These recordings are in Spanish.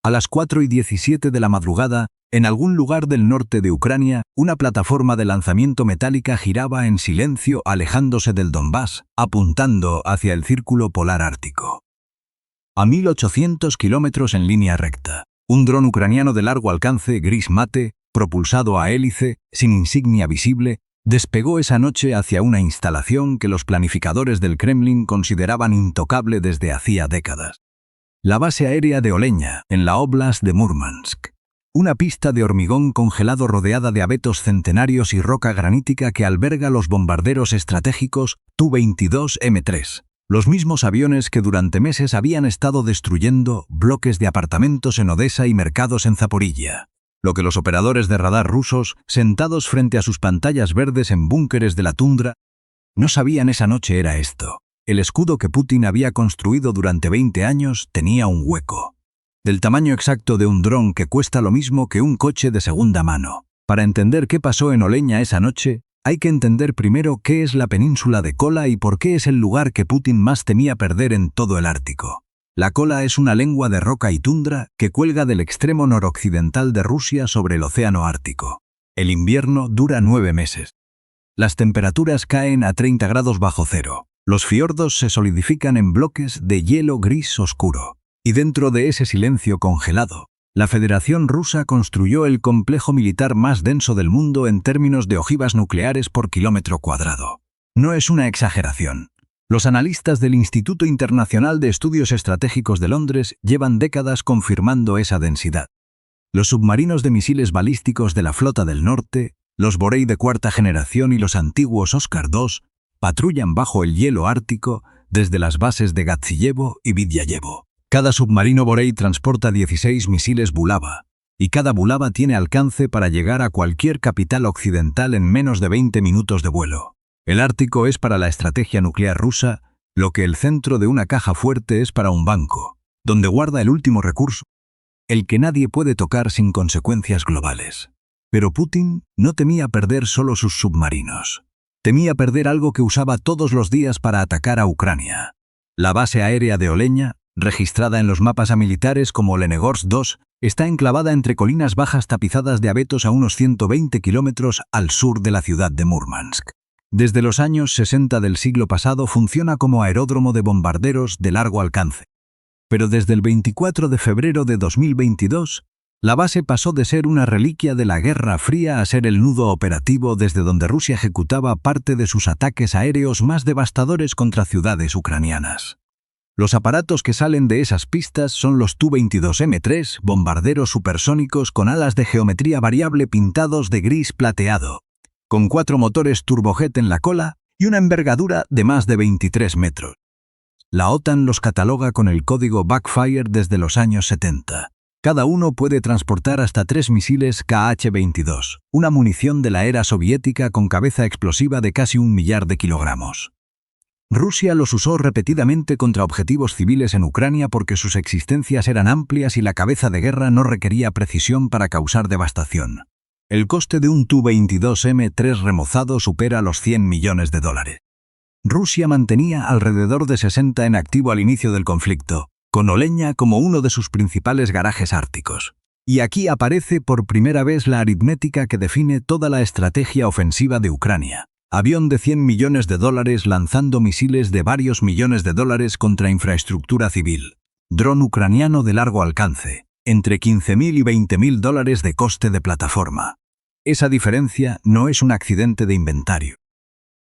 A las 4:17 de la madrugada, en algún lugar del norte de Ucrania, una plataforma de lanzamiento metálica giraba en silencio alejándose del Donbass, apuntando hacia el Círculo Polar Ártico. A 1.800 kilómetros en línea recta, un dron ucraniano de largo alcance gris mate, propulsado a hélice, sin insignia visible, despegó esa noche hacia una instalación que los planificadores del Kremlin consideraban intocable desde hacía décadas. La base aérea de Oleña, en la Oblast de Murmansk. Una pista de hormigón congelado rodeada de abetos centenarios y roca granítica que alberga los bombarderos estratégicos Tu-22M3, los mismos aviones que durante meses habían estado destruyendo bloques de apartamentos en Odessa y mercados en Zaporilla. Lo que los operadores de radar rusos, sentados frente a sus pantallas verdes en búnkeres de la tundra, no sabían esa noche era esto. El escudo que Putin había construido durante 20 años tenía un hueco, del tamaño exacto de un dron que cuesta lo mismo que un coche de segunda mano. Para entender qué pasó en Oleña esa noche, hay que entender primero qué es la península de Kola y por qué es el lugar que Putin más temía perder en todo el Ártico. La Kola es una lengua de roca y tundra que cuelga del extremo noroccidental de Rusia sobre el océano Ártico. El invierno dura 9 meses. Las temperaturas caen a 30 grados bajo cero. Los fiordos se solidifican en bloques de hielo gris oscuro. Y dentro de ese silencio congelado, la Federación Rusa construyó el complejo militar más denso del mundo en términos de ojivas nucleares por kilómetro cuadrado. No es una exageración. Los analistas del Instituto Internacional de Estudios Estratégicos de Londres llevan décadas confirmando esa densidad. Los submarinos de misiles balísticos de la Flota del Norte, los Borei de cuarta generación y los antiguos Oscar II, patrullan bajo el hielo ártico desde las bases de Gaziyevo y Vidyayevo. Cada submarino Borei transporta 16 misiles Bulava, y cada Bulava tiene alcance para llegar a cualquier capital occidental en menos de 20 minutos de vuelo. El Ártico es para la estrategia nuclear rusa lo que el centro de una caja fuerte es para un banco, donde guarda el último recurso, el que nadie puede tocar sin consecuencias globales. Pero Putin no temía perder solo sus submarinos. Temía perder algo que usaba todos los días para atacar a Ucrania. La base aérea de Oleña, registrada en los mapas a militares como Lenegorsk 2, está enclavada entre colinas bajas tapizadas de abetos a unos 120 kilómetros al sur de la ciudad de Murmansk. Desde los años 60 del siglo pasado funciona como aeródromo de bombarderos de largo alcance. Pero desde el 24 de febrero de 2022, la base pasó de ser una reliquia de la Guerra Fría a ser el nudo operativo desde donde Rusia ejecutaba parte de sus ataques aéreos más devastadores contra ciudades ucranianas. Los aparatos que salen de esas pistas son los Tu-22M3, bombarderos supersónicos con alas de geometría variable pintados de gris plateado, con 4 motores turbojet en la cola y una envergadura de más de 23 metros. La OTAN los cataloga con el código Backfire desde los años 70. Cada uno puede transportar hasta 3 misiles Kh-22, una munición de la era soviética con cabeza explosiva de casi 1 millar de kilogramos. Rusia los usó repetidamente contra objetivos civiles en Ucrania porque sus existencias eran amplias y la cabeza de guerra no requería precisión para causar devastación. El coste de un Tu-22M3 remozado supera los $100 millones. Rusia mantenía alrededor de 60 en activo al inicio del conflicto, con Oleña como uno de sus principales garajes árticos. Y aquí aparece por primera vez la aritmética que define toda la estrategia ofensiva de Ucrania. Avión de $100 millones lanzando misiles de varios millones de dólares contra infraestructura civil. Dron ucraniano de largo alcance, entre $15.000 y $20.000 de coste de plataforma. Esa diferencia no es un accidente de inventario.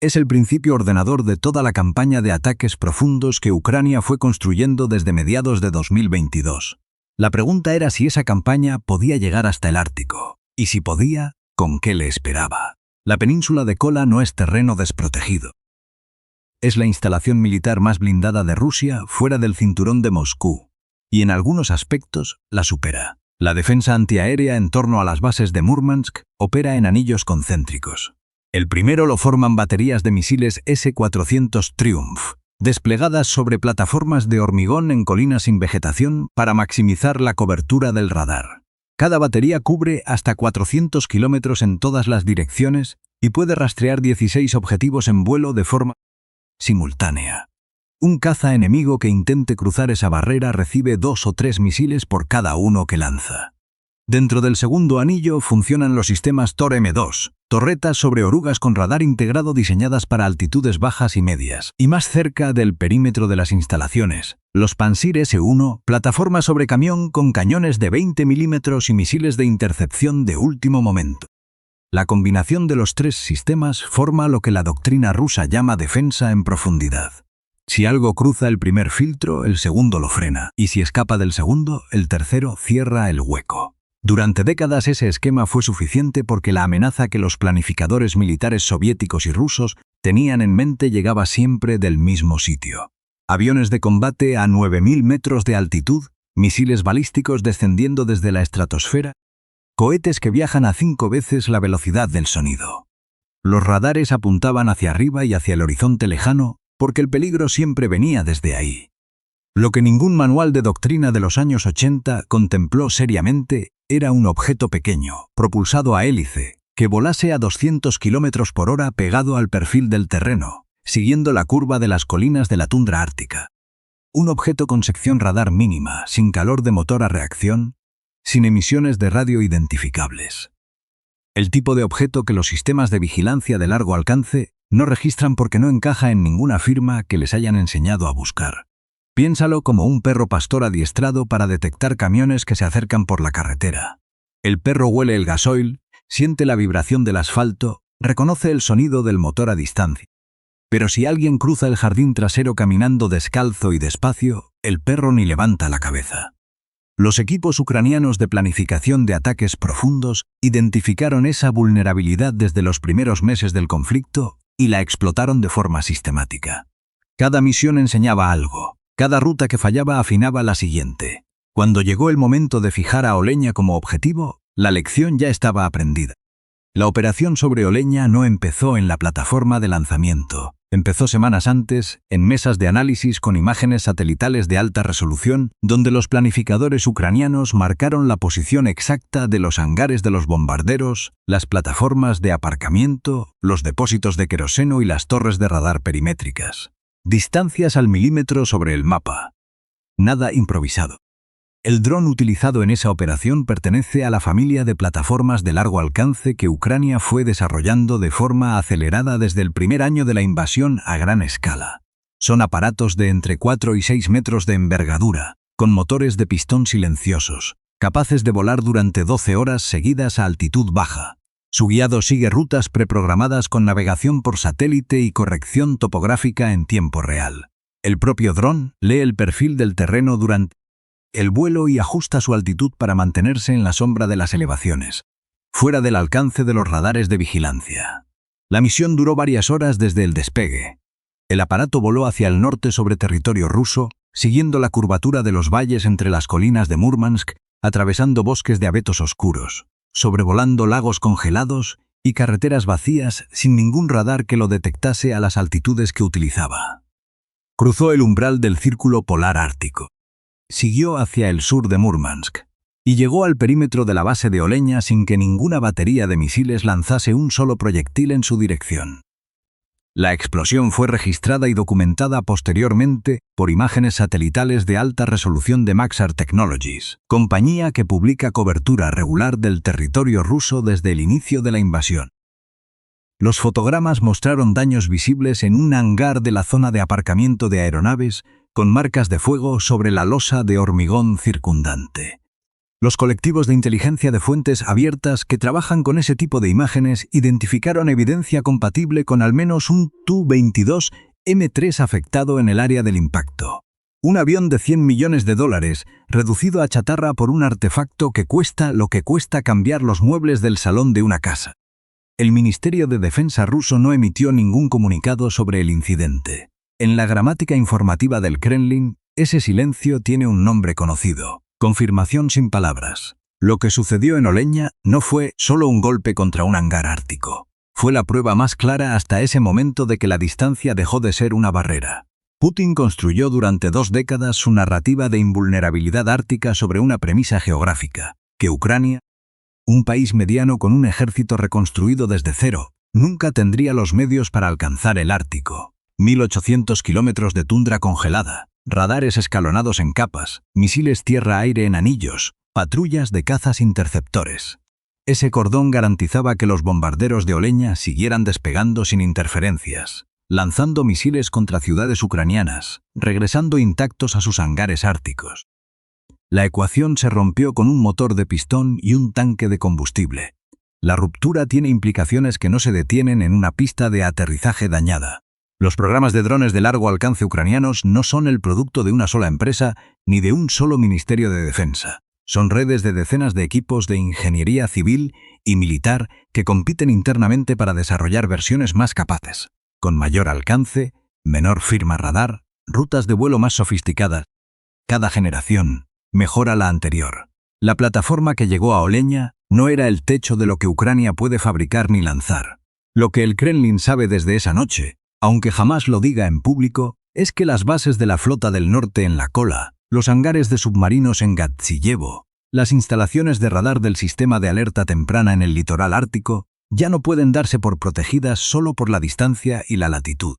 Es el principio ordenador de toda la campaña de ataques profundos que Ucrania fue construyendo desde mediados de 2022. La pregunta era si esa campaña podía llegar hasta el Ártico, y si podía, ¿con qué le esperaba? La península de Kola no es terreno desprotegido. Es la instalación militar más blindada de Rusia fuera del cinturón de Moscú, y en algunos aspectos la supera. La defensa antiaérea en torno a las bases de Murmansk opera en anillos concéntricos. El primero lo forman baterías de misiles S-400 Triumph, desplegadas sobre plataformas de hormigón en colinas sin vegetación para maximizar la cobertura del radar. Cada batería cubre hasta 400 kilómetros en todas las direcciones y puede rastrear 16 objetivos en vuelo de forma simultánea. Un caza enemigo que intente cruzar esa barrera recibe 2 o 3 misiles por cada uno que lanza. Dentro del segundo anillo funcionan los sistemas Tor M2, torretas sobre orugas con radar integrado diseñadas para altitudes bajas y medias, y más cerca del perímetro de las instalaciones, los Pansir S1, plataformas sobre camión con cañones de 20 milímetros y misiles de intercepción de último momento. La combinación de los tres sistemas forma lo que la doctrina rusa llama defensa en profundidad. Si algo cruza el primer filtro, el segundo lo frena, y si escapa del segundo, el tercero cierra el hueco. Durante décadas ese esquema fue suficiente porque la amenaza que los planificadores militares soviéticos y rusos tenían en mente llegaba siempre del mismo sitio. Aviones de combate a 9.000 metros de altitud, misiles balísticos descendiendo desde la estratosfera, cohetes que viajan a 5 veces la velocidad del sonido. Los radares apuntaban hacia arriba y hacia el horizonte lejano porque el peligro siempre venía desde ahí. Lo que ningún manual de doctrina de los años 80 contempló seriamente era un objeto pequeño, propulsado a hélice, que volase a 200 km por hora pegado al perfil del terreno, siguiendo la curva de las colinas de la tundra ártica. Un objeto con sección radar mínima, sin calor de motor a reacción, sin emisiones de radio identificables. El tipo de objeto que los sistemas de vigilancia de largo alcance no registran porque no encaja en ninguna firma que les hayan enseñado a buscar. Piénsalo como un perro pastor adiestrado para detectar camiones que se acercan por la carretera. El perro huele el gasoil, siente la vibración del asfalto, reconoce el sonido del motor a distancia. Pero si alguien cruza el jardín trasero caminando descalzo y despacio, el perro ni levanta la cabeza. Los equipos ucranianos de planificación de ataques profundos identificaron esa vulnerabilidad desde los primeros meses del conflicto y la explotaron de forma sistemática. Cada misión enseñaba algo. Cada ruta que fallaba afinaba la siguiente. Cuando llegó el momento de fijar a Oleña como objetivo, la lección ya estaba aprendida. La operación sobre Oleña no empezó en la plataforma de lanzamiento. Empezó semanas antes, en mesas de análisis con imágenes satelitales de alta resolución, donde los planificadores ucranianos marcaron la posición exacta de los hangares de los bombarderos, las plataformas de aparcamiento, los depósitos de queroseno y las torres de radar perimétricas. Distancias al milímetro sobre el mapa. Nada improvisado. El dron utilizado en esa operación pertenece a la familia de plataformas de largo alcance que Ucrania fue desarrollando de forma acelerada desde el primer año de la invasión a gran escala. Son aparatos de entre 4 y 6 metros de envergadura, con motores de pistón silenciosos, capaces de volar durante 12 horas seguidas a altitud baja. Su guiado sigue rutas preprogramadas con navegación por satélite y corrección topográfica en tiempo real. El propio dron lee el perfil del terreno durante el vuelo y ajusta su altitud para mantenerse en la sombra de las elevaciones, fuera del alcance de los radares de vigilancia. La misión duró varias horas desde el despegue. El aparato voló hacia el norte sobre territorio ruso, siguiendo la curvatura de los valles entre las colinas de Múrmansk, atravesando bosques de abetos oscuros, sobrevolando lagos congelados y carreteras vacías sin ningún radar que lo detectase a las altitudes que utilizaba. Cruzó el umbral del Círculo Polar Ártico. Siguió hacia el sur de Múrmansk y llegó al perímetro de la base de Oleña sin que ninguna batería de misiles lanzase un solo proyectil en su dirección. La explosión fue registrada y documentada posteriormente por imágenes satelitales de alta resolución de Maxar Technologies, compañía que publica cobertura regular del territorio ruso desde el inicio de la invasión. Los fotogramas mostraron daños visibles en un hangar de la zona de aparcamiento de aeronaves con marcas de fuego sobre la losa de hormigón circundante. Los colectivos de inteligencia de fuentes abiertas que trabajan con ese tipo de imágenes identificaron evidencia compatible con al menos un Tu-22M3 afectado en el área del impacto. Un avión de $100 millones, reducido a chatarra por un artefacto que cuesta lo que cuesta cambiar los muebles del salón de una casa. El Ministerio de Defensa ruso no emitió ningún comunicado sobre el incidente. En la gramática informativa del Kremlin, ese silencio tiene un nombre conocido. Confirmación sin palabras. Lo que sucedió en Oleña no fue solo un golpe contra un hangar ártico. Fue la prueba más clara hasta ese momento de que la distancia dejó de ser una barrera. Putin construyó durante 2 décadas su narrativa de invulnerabilidad ártica sobre una premisa geográfica, que Ucrania, un país mediano con un ejército reconstruido desde cero, nunca tendría los medios para alcanzar el Ártico. 1.800 kilómetros de tundra congelada, radares escalonados en capas, misiles tierra-aire en anillos, patrullas de cazas interceptores. Ese cordón garantizaba que los bombarderos de Oleña siguieran despegando sin interferencias, lanzando misiles contra ciudades ucranianas, regresando intactos a sus hangares árticos. La ecuación se rompió con un motor de pistón y un tanque de combustible. La ruptura tiene implicaciones que no se detienen en una pista de aterrizaje dañada. Los programas de drones de largo alcance ucranianos no son el producto de una sola empresa ni de un solo ministerio de defensa. Son redes de decenas de equipos de ingeniería civil y militar que compiten internamente para desarrollar versiones más capaces, con mayor alcance, menor firma radar, rutas de vuelo más sofisticadas. Cada generación mejora la anterior. La plataforma que llegó a Oleña no era el techo de lo que Ucrania puede fabricar ni lanzar. Lo que el Kremlin sabe desde esa noche, aunque jamás lo diga en público, es que las bases de la flota del norte en la Kola, los hangares de submarinos en Gatsiyevo, las instalaciones de radar del sistema de alerta temprana en el litoral ártico, ya no pueden darse por protegidas solo por la distancia y la latitud.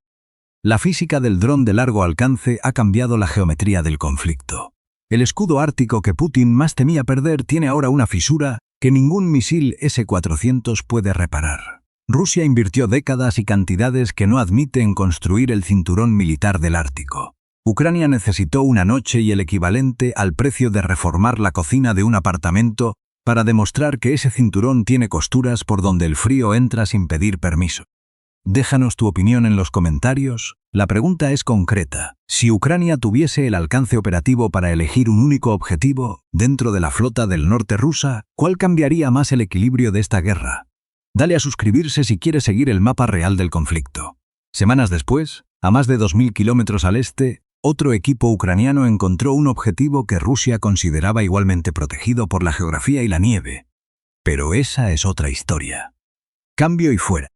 La física del dron de largo alcance ha cambiado la geometría del conflicto. El escudo ártico que Putin más temía perder tiene ahora una fisura que ningún misil S-400 puede reparar. Rusia invirtió décadas y cantidades que no admite en construir el cinturón militar del Ártico. Ucrania necesitó una noche y el equivalente al precio de reformar la cocina de un apartamento para demostrar que ese cinturón tiene costuras por donde el frío entra sin pedir permiso. Déjanos tu opinión en los comentarios. La pregunta es concreta. Si Ucrania tuviese el alcance operativo para elegir un único objetivo dentro de la flota del norte rusa, ¿cuál cambiaría más el equilibrio de esta guerra? Dale a suscribirse si quieres seguir el mapa real del conflicto. Semanas después, a más de 2.000 kilómetros al este, otro equipo ucraniano encontró un objetivo que Rusia consideraba igualmente protegido por la geografía y la nieve. Pero esa es otra historia. Cambio y fuera.